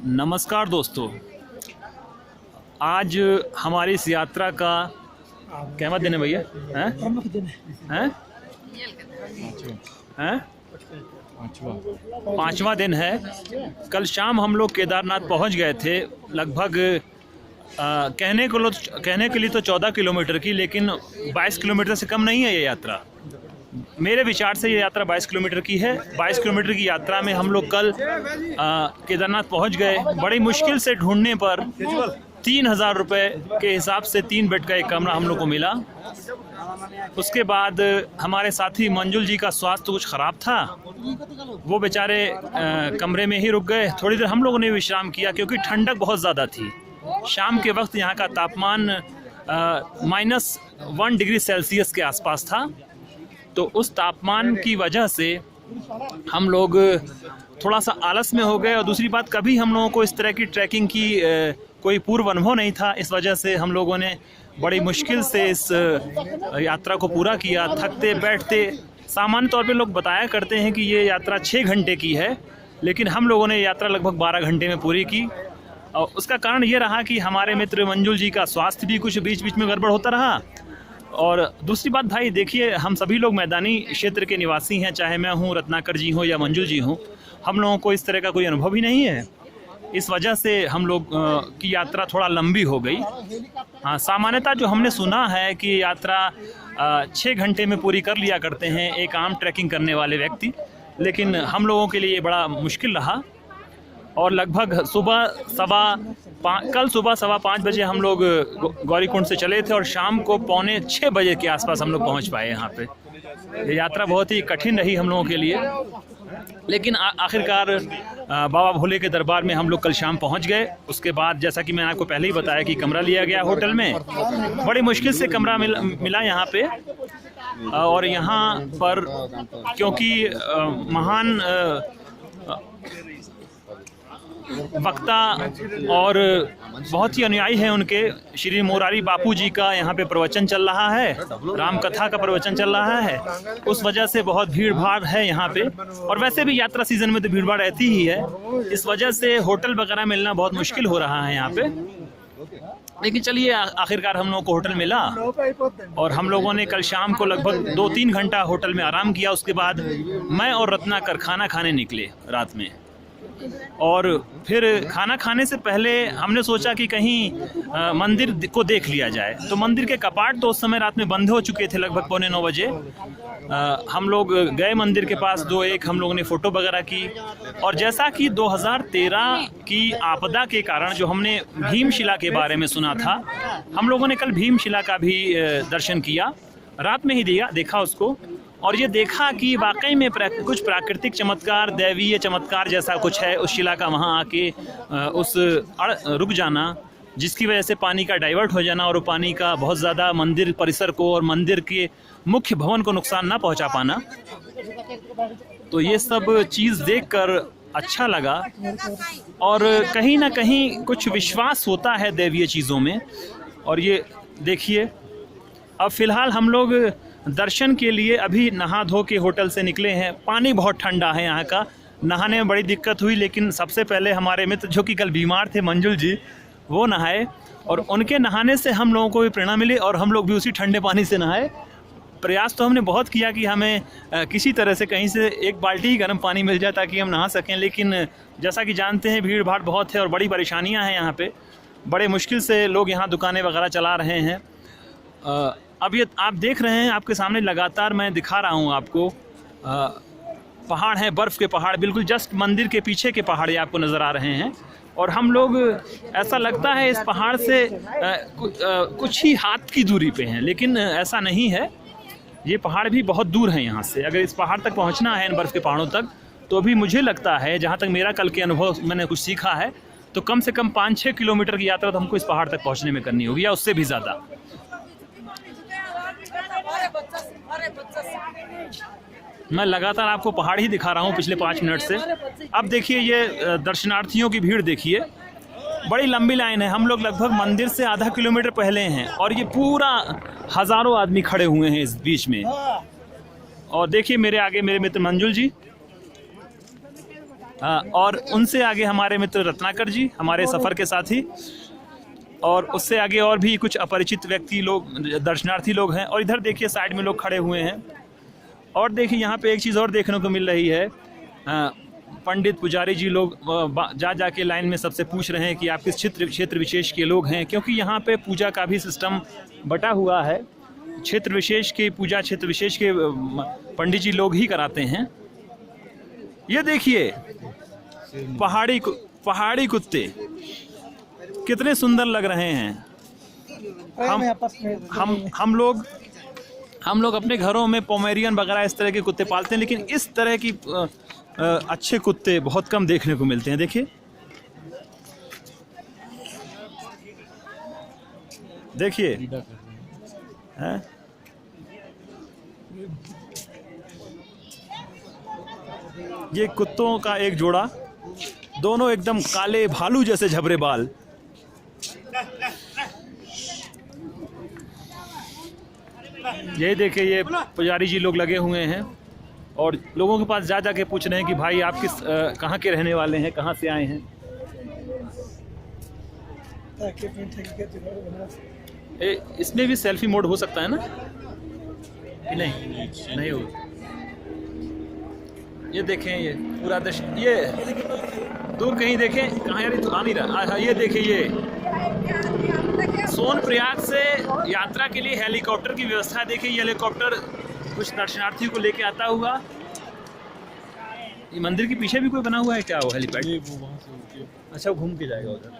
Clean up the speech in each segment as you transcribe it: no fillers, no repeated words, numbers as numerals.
नमस्कार दोस्तों, आज हमारी इस यात्रा का क्या दिन है भैया? हैं? पाँचवा दिन है। कल शाम हम लोग केदारनाथ पहुंच गए थे। लगभग कहने के लिए तो 14 किलोमीटर की, लेकिन 22 किलोमीटर से कम नहीं है ये यात्रा। मेरे विचार से ये यात्रा 22 किलोमीटर की है। 22 किलोमीटर की यात्रा में हम लोग कल केदारनाथ पहुंच गए। बड़ी मुश्किल से ढूंढने पर 3000 रुपये के हिसाब से 3 बेड का एक कमरा हम लोग को मिला। उसके बाद हमारे साथी मंजुल जी का स्वास्थ्य कुछ ख़राब था, वो बेचारे कमरे में ही रुक गए। थोड़ी देर हम लोगों ने विश्राम किया क्योंकि ठंडक बहुत ज़्यादा थी। शाम के वक्त यहाँ का तापमान -1 डिग्री सेल्सियस के आसपास था। तो उस तापमान की वजह से हम लोग थोड़ा सा आलस में हो गए, और दूसरी बात, कभी हम लोगों को इस तरह की ट्रैकिंग की कोई पूर्व अनुभव नहीं था। इस वजह से हम लोगों ने बड़ी मुश्किल से इस यात्रा को पूरा किया, थकते बैठते। सामान्य तौर पे लोग बताया करते हैं कि ये यात्रा 6 घंटे की है, लेकिन हम लोगों ने यात्रा लगभग 12 घंटे में पूरी की। और उसका कारण ये रहा कि हमारे मित्र मंजुल जी का स्वास्थ्य भी कुछ बीच बीच में गड़बड़ होता रहा। और दूसरी बात भाई देखिए, हम सभी लोग मैदानी क्षेत्र के निवासी हैं, चाहे मैं हूँ, रत्नाकर जी हो या मंजुल जी हो। हम लोगों को इस तरह का कोई अनुभव ही नहीं है। इस वजह से हम लोग की यात्रा थोड़ा लंबी हो गई। हाँ, सामान्यतः जो हमने सुना है कि यात्रा 6 घंटे में पूरी कर लिया करते हैं एक आम ट्रैकिंग करने वाले व्यक्ति, लेकिन हम लोगों के लिए बड़ा मुश्किल रहा। और लगभग कल सुबह 5:15 बजे हम लोग गौरीकुंड से चले थे, और शाम को 5:45 बजे के आसपास हम लोग पहुंच पाए यहाँ पे। ये यात्रा बहुत ही कठिन रही हम लोगों के लिए, लेकिन आखिरकार बाबा भोले के दरबार में हम लोग कल शाम पहुंच गए। उसके बाद जैसा कि मैंने आपको पहले ही बताया कि कमरा लिया गया होटल में। बड़ी मुश्किल से कमरा मिला यहाँ पे। और यहाँ पर क्योंकि महान वक्ता और बहुत ही अनुयायी हैं उनके, श्री मोरारी बापू जी का यहाँ पे प्रवचन चल रहा है, राम कथा का प्रवचन चल रहा है। उस वजह से बहुत भीड़ भाड़ है यहाँ पे, और वैसे भी यात्रा सीजन में तो भीड़ भाड़ रहती ही है। इस वजह से होटल वगैरह मिलना बहुत मुश्किल हो रहा है यहाँ पे। लेकिन चलिए, आखिरकार हम लोगों को होटल मिला, और हम लोगों ने कल शाम को लगभग 2-3 घंटा होटल में आराम किया। उसके बाद मैं और रत्नाकर खाना खाने निकले रात में। और फिर खाना खाने से पहले हमने सोचा कि कहीं मंदिर को देख लिया जाए। तो मंदिर के कपाट तो उस समय रात में बंद हो चुके थे, लगभग 8:45 बजे। हम लोग गए मंदिर के पास, 2-1 हम लोगों ने फ़ोटो वगैरह की। और जैसा कि 2013 की आपदा के कारण जो हमने भीमशिला के बारे में सुना था, हम लोगों ने कल भीमशिला का भी दर्शन किया। रात में ही देखा उसको, और ये देखा कि वाकई में कुछ प्राकृतिक चमत्कार, दैवीय चमत्कार जैसा कुछ है उस शिला का वहाँ आके रुक जाना, जिसकी वजह से पानी का डाइवर्ट हो जाना, और वो पानी का बहुत ज़्यादा मंदिर परिसर को और मंदिर के मुख्य भवन को नुकसान ना पहुँचा पाना। तो ये सब चीज़ देखकर अच्छा लगा, और कहीं ना कहीं कुछ विश्वास होता है दैवीय चीज़ों में। और ये देखिए, अब फ़िलहाल हम लोग दर्शन के लिए अभी नहा धो के होटल से निकले हैं। पानी बहुत ठंडा है यहाँ का, नहाने में बड़ी दिक्कत हुई। लेकिन सबसे पहले हमारे मित्र जो कि कल बीमार थे, मंजुल जी, वो नहाए, और उनके नहाने से हम लोगों को भी प्रेरणा मिली, और हम लोग भी उसी ठंडे पानी से नहाए। प्रयास तो हमने बहुत किया कि हमें किसी तरह से कहीं से 1 बाल्टी ही गर्म पानी मिल जाए ताकि हम नहा सकें, लेकिन जैसा कि जानते हैं भीड़ भाड़ बहुत है और बड़ी परेशानियाँ हैं यहाँ पर। बड़े मुश्किल से लोग यहाँ दुकानें वगैरह चला रहे हैं। अब ये आप देख रहे हैं, आपके सामने लगातार मैं दिखा रहा हूँ आपको, पहाड़ हैं, बर्फ़ के पहाड़, बिल्कुल जस्ट मंदिर के पीछे के पहाड़ ये आपको नज़र आ रहे हैं। और हम लोग, ऐसा लगता है इस पहाड़ से कुछ ही हाथ की दूरी पे हैं, लेकिन ऐसा नहीं है। ये पहाड़ भी बहुत दूर हैं यहाँ से। अगर इस पहाड़ तक पहुँचना है, इन बर्फ़ के पहाड़ों तक, तो भी मुझे लगता है, जहाँ तक मेरा कल के अनुभव मैंने कुछ सीखा है, तो कम से कम 5-6 किलोमीटर की यात्रा तो हमको इस पहाड़ तक पहुँचने में करनी होगी, या उससे भी ज़्यादा। मैं लगातार आपको पहाड़ ही दिखा रहा हूँ पिछले 5 मिनट से। अब देखिए, ये दर्शनार्थियों की भीड़ देखिए, बड़ी लंबी लाइन है। हम लोग लगभग मंदिर से आधा किलोमीटर पहले हैं, और ये पूरा हज़ारों आदमी खड़े हुए हैं इस बीच में। और देखिए मेरे आगे मेरे मित्र मंजुल जी, और उनसे आगे हमारे मित्र रत्नाकर जी, हमारे सफ़र के साथी, और उससे आगे और भी कुछ अपरिचित व्यक्ति लोग, दर्शनार्थी लोग हैं। और इधर देखिए साइड में लोग खड़े हुए हैं। और देखिए यहाँ पे एक चीज़ और देखने को मिल रही है, पंडित पुजारी जी लोग जा के लाइन में सबसे पूछ रहे हैं कि आप किस क्षेत्र विशेष के लोग हैं, क्योंकि यहाँ पे पूजा का भी सिस्टम बटा हुआ है। क्षेत्र विशेष की पूजा क्षेत्र विशेष के पंडित जी लोग ही कराते हैं। ये देखिए पहाड़ी कुत्ते कितने सुंदर लग रहे हैं। हम लोग अपने घरों में पोमेरियन वगैरह इस तरह के कुत्ते पालते हैं, लेकिन इस तरह की अच्छे कुत्ते बहुत कम देखने को मिलते हैं। देखिए देखिए हैं, ये कुत्तों का एक जोड़ा, दोनों एकदम काले भालू जैसे झबरे बाल। यही देखिए ये पुजारी जी लोग लगे हुए हैं और लोगों के पास जा के पूछ रहे हैं कि भाई आप किस कहाँ के रहने वाले हैं, कहाँ से आए हैं। इसमें भी सेल्फी मोड हो सकता है ना कि नहीं हो। ये देखें ये पूरा दृश्य, ये दूर कहीं देखें, कहाँ यार, तो आ नहीं रहा। ये देखिए ये सोनप्रयाग से यात्रा के लिए हेलीकॉप्टर की व्यवस्था। देखिए ये हेलीकॉप्टर कुछ दर्शनार्थियों को लेके आता हुआ। ये मंदिर के पीछे भी कोई बना हुआ है क्या, वो हेलीपैड? अच्छा, वो घूम के जाएगा उधर।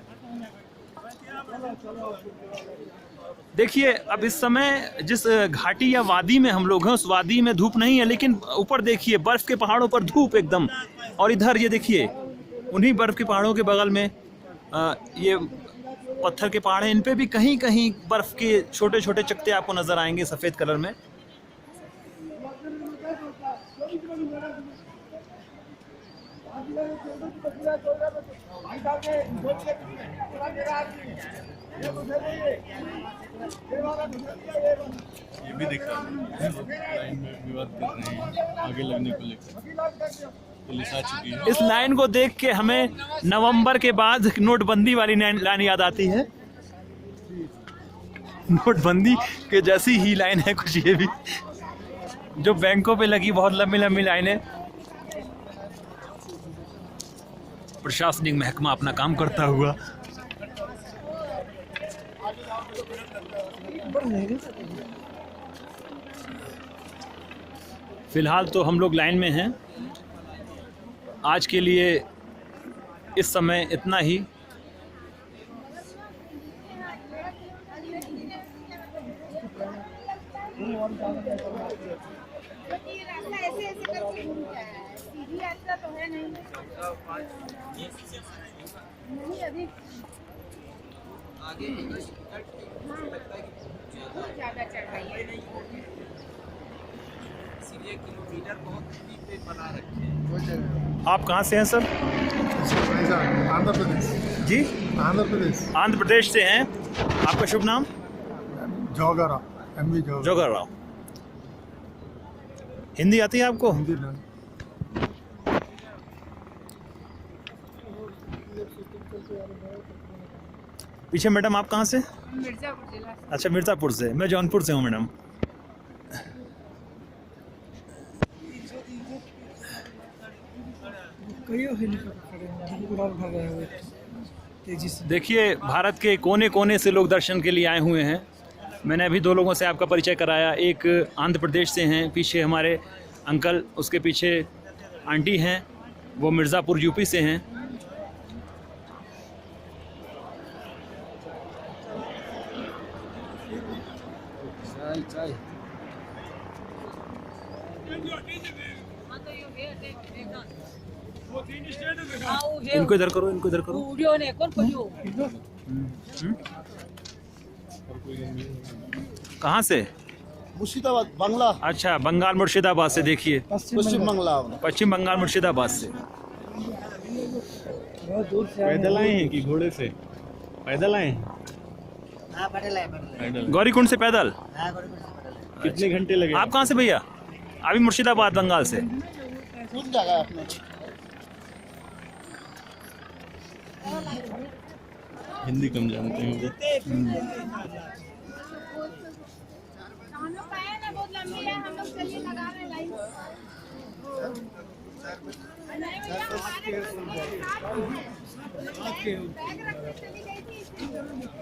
देखिए अब इस समय जिस घाटी या वादी में हम लोग हैं, उस वादी में धूप नहीं है, लेकिन ऊपर देखिए बर्फ के पहाड़ों पर धूप एकदम। और इधर ये देखिए उन्हीं बर्फ के पहाड़ों के बगल में ये पत्थर के पहाड़ हैं, इन पे भी कहीं कहीं बर्फ के छोटे छोटे चकते आपको नजर आएंगे सफेद कलर में। ये भी दिख रहा है लाइन में विवाद कर रहे हैं आगे लगने को लेकर, पुलिस आ चुकी है। इस लाइन को देख के हमें नवंबर के बाद नोटबंदी वाली लाइन याद आती है। नोटबंदी के जैसी ही लाइन है कुछ ये भी, जो बैंकों पे लगी बहुत लंबी लंबी लाइनें। प्रशासनिक महकमा अपना काम करता हुआ। फिलहाल तो हम लोग लाइन में हैं। आज के लिए इस समय इतना ही। आप कहाँ से हैं सर? आंध्र प्रदेश। जी, आंध्र प्रदेश। आंध्र प्रदेश से हैं। आपका शुभ नाम? जोगाराव, MV जोगाराव। हिंदी आती है आपको? हिंदी नहीं। पीछे मैडम आप कहाँ से? मिर्जापुर जिला। अच्छा, मिर्ज़ापुर से। मैं जौनपुर से हूँ मैडम। देखिए भारत के कोने कोने से लोग दर्शन के लिए आए हुए हैं। मैंने अभी दो लोगों से आपका परिचय कराया। एक आंध्र प्रदेश से हैं, पीछे हमारे अंकल, उसके पीछे आंटी हैं, वो मिर्ज़ापुर यूपी से हैं। इनको इधर करो, इनको इधर करो। कहाँ से? मुर्शिदाबाद, बांग्ला। अच्छा, बंगाल मुर्शिदाबाद से। देखिए पश्चिम बंगला। पश्चिम बंगाल मुर्शिदाबाद से। पैदल आए हैं कि घोड़े से? पैदल आए हैं। गौरीकुंड से पैदल? कितने घंटे लगे? आप कहाँ से भैया? अभी मुर्शिदाबाद बंगाल से। हिंदी कम जानते हैं वो। हम लोग का है ना बहुत लंबी है, हम लोग चलिए लगा रहे हैं लाइन। नहीं भैया हमारे पास बैग रख के चली गई थी।